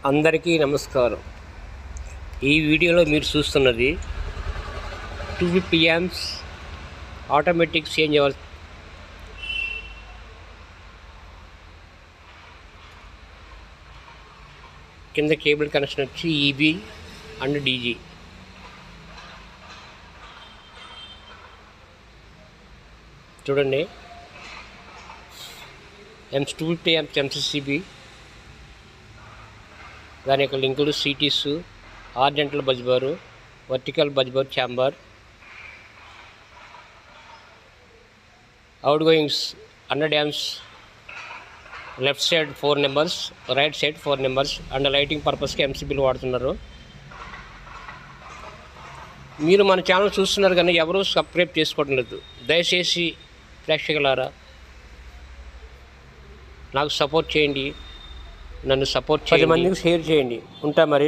అందరికీ నమస్కారం. ఈ వీడియోలో మీరు చూస్తున్నది 250 amps ఆటోమేటిక్ చేంజ్ ఓవర్ కింద కేబుల్ కనెక్షన్ వచ్చి ఈబీ అండ్ డీజీ. చూడండి, 250 amps ఎంసీసీబీ, దాని యొక్క links CTs, horizontal bus bar, vertical bus bar chamber, outgoings 100 amps, left side 4 numbers, right side 4 numbers and lighting పర్పస్కి ఎంసీబీలు వాడుతున్నారు. మీరు మన ఛానల్ చూస్తున్నారు కానీ ఎవరూ సబ్స్క్రైబ్ చేసుకోవడం లేదు. దయచేసి ప్రేక్షకులారా నాకు సపోర్ట్ చేయండి, నన్ను సపోర్ట్ చేయండి, 10 మందికి షేర్ చేయండి. ఉంటా మరి.